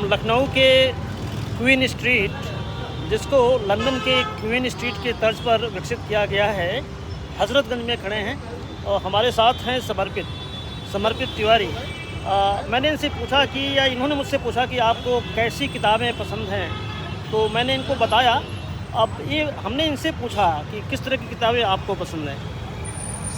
हम लखनऊ के queen street, जिसको लंदन के क्वीन स्ट्रीट के तर्ज पर विकसित किया गया है, हज़रतगंज में खड़े हैं और हमारे साथ हैं समर्पित तिवारी। मैंने इनसे पूछा कि या इन्होंने मुझसे पूछा कि आपको कैसी किताबें पसंद हैं, तो मैंने इनको बताया। अब ये हमने इनसे पूछा कि किस तरह की किताबें आपको पसंद हैं।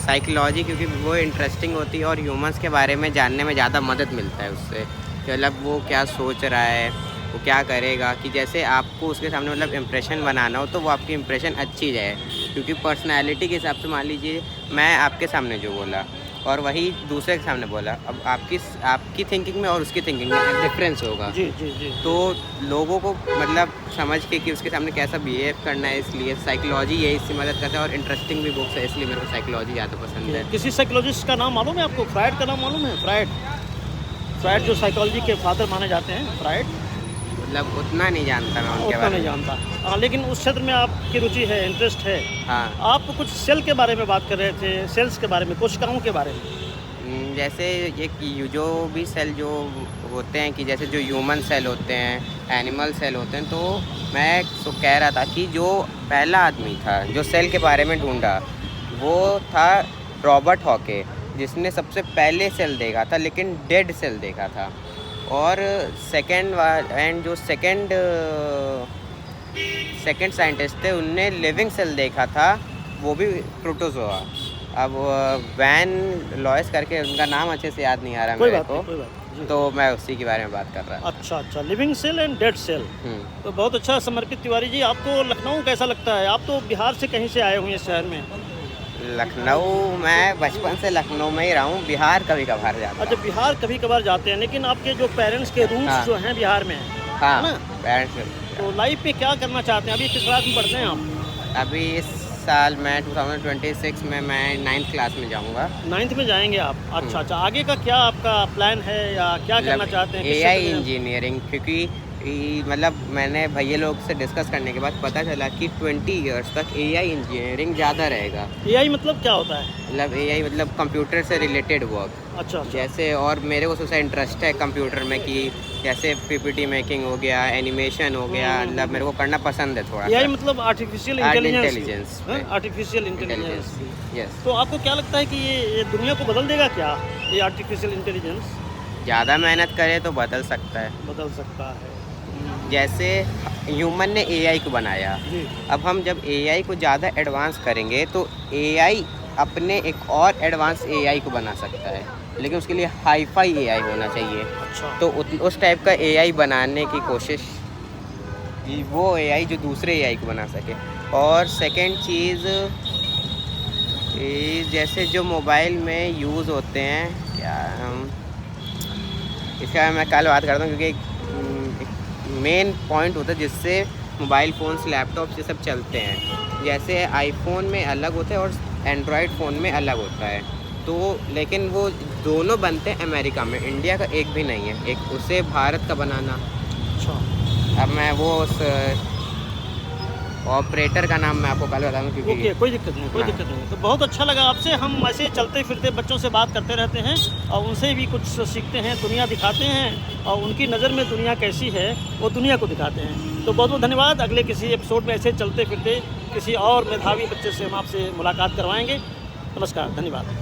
साइकोलॉजी, क्योंकि वो इंटरेस्टिंग होती है और ह्यूमंस के बारे में जानने में ज़्यादा मदद मिलता है उससे, कि मतलब वो क्या सोच रहा है, वो क्या करेगा, कि जैसे आपको उसके सामने मतलब इम्प्रेशन बनाना हो तो वो आपकी इम्प्रेशन अच्छी जाए। क्योंकि पर्सनैलिटी के हिसाब से मान लीजिए मैं आपके सामने जो बोला और वही दूसरे के सामने बोला, अब आपकी थिंकिंग में और उसकी थिंकिंग में डिफरेंस होगा। जी जी जी। तो लोगों को मतलब समझ के कि उसके सामने कैसा बिहेव करना है, इसलिए साइकोलॉजी यही इससे मदद करता है। और इंटरेस्टिंग भी बुक्स है, इसलिए मेरे को साइकोलॉजी ज़्यादा पसंद है। किसी साइकोलॉजिस्ट का नाम मालूम है आपको? फ्रायड का नाम मालूम है? फ्रायड जो साइकोलॉजी के फादर माने जाते हैं, फ्रायड। मतलब उतना नहीं जानता मैं उनके उतना बारे नहीं में। जानता। हाँ, लेकिन उस क्षेत्र में आपकी रुचि है, इंटरेस्ट है। हाँ, आप कुछ सेल के बारे में बात कर रहे थे, सेल्स के बारे में, कोशिकाओं के बारे में। जैसे ये जो भी सेल जो होते हैं, कि जैसे जो ह्यूमन सेल होते हैं, एनिमल सेल होते हैं, तो मैं तो कह रहा था कि जो पहला आदमी था जो सेल के बारे में ढूंढा, वो था रॉबर्ट हॉके, जिसने सबसे पहले सेल देखा था, लेकिन डेड सेल देखा था। और सेकंड साइंटिस्ट थे, उनने लिविंग सेल देखा था, वो भी प्रोटोजोआ। अब वैन लॉयस करके उनका नाम अच्छे से याद नहीं आ रहा मेरे को, कोई बात नहीं। तो मैं उसी के बारे में बात कर रहा था। अच्छा, living cell and dead cell. तो बहुत अच्छा। समर्पित तिवारी जी, आपको लखनऊ कैसा लगता है? आप तो बिहार से कहीं से आए हुए हैं शहर में। लखनऊ, मैं बचपन से लखनऊ में ही रहा हूँ, बिहार कभी कभार जाता हूँ। अच्छा, बिहार कभी कभार जाते हैं, लेकिन आपके जो पेरेंट्स के रूट्स हाँ। जो हैं बिहार में, हाँ, है ना? पेरेंट्स। तो लाइफ पे क्या करना चाहते हैं? अभी किस क्लास में पढ़ते हैं आप? अभी इस साल मैं 2026 में मैं 9th क्लास में जाऊँगा। 9th में जाएंगे आप? अच्छा, आगे का क्या आपका प्लान है या क्या करना चाहते हैं? किस AI क्षेत्र में? इंजीनियरिंग, क्योंकि मतलब मैंने भैया लोग से डिस्कस करने के बाद पता चला कि 20 इयर्स तक AI इंजीनियरिंग ज़्यादा रहेगा। AI मतलब क्या होता है? मतलब AI मतलब कंप्यूटर से रिलेटेड वर्क। अच्छा। जैसे, और मेरे को सबसे इंटरेस्ट है कंप्यूटर में, कि जैसे PPT मेकिंग हो गया, एनिमेशन हो गया, मतलब मेरे को करना पसंद है थोड़ा। AI मतलब artificial intelligence. Artificial intelligence. Yes. तो आपको क्या लगता है कि ये दुनिया को बदल देगा क्या, ये आर्टिफिशियल इंटेलिजेंस? ज़्यादा मेहनत करे तो बदल सकता है। बदल सकता है। जैसे ह्यूमन ने AI को बनाया, जी। अब हम जब AI को ज़्यादा एडवांस करेंगे तो AI अपने एक और एडवांस AI को बना सकता है, लेकिन उसके लिए हाई-फाई AI होना चाहिए। अच्छा। तो उस टाइप का AI बनाने की कोशिश, कि वो AI जो दूसरे AI को बना सके। और सेकंड चीज़, जैसे जो मोबाइल में यूज़ होते हैं, क्या इसका मैं कल बात करता हूँ, क्योंकि मेन पॉइंट होता है जिससे मोबाइल फ़ोन्स, लैपटॉप्स ये सब चलते हैं। जैसे आईफोन में अलग होता है और एंड्रॉयड फ़ोन में अलग होता है, तो लेकिन वो दोनों बनते हैं अमेरिका में, इंडिया का एक भी नहीं है। एक उसे भारत का बनाना। अच्छा। अब मैं वो उस ऑपरेटर का नाम मैं आपको कल बताऊँ, क्योंकि ओके, कोई दिक्कत नहीं। तो बहुत अच्छा लगा आपसे। हम ऐसे चलते फिरते बच्चों से बात करते रहते हैं और उनसे भी कुछ सीखते हैं, दुनिया दिखाते हैं, और उनकी नज़र में दुनिया कैसी है वो दुनिया को दिखाते हैं। तो बहुत बहुत धन्यवाद। अगले किसी एपिसोड में ऐसे चलते फिरते किसी और मेधावी बच्चे से हम आपसे मुलाकात करवाएंगे। नमस्कार, धन्यवाद।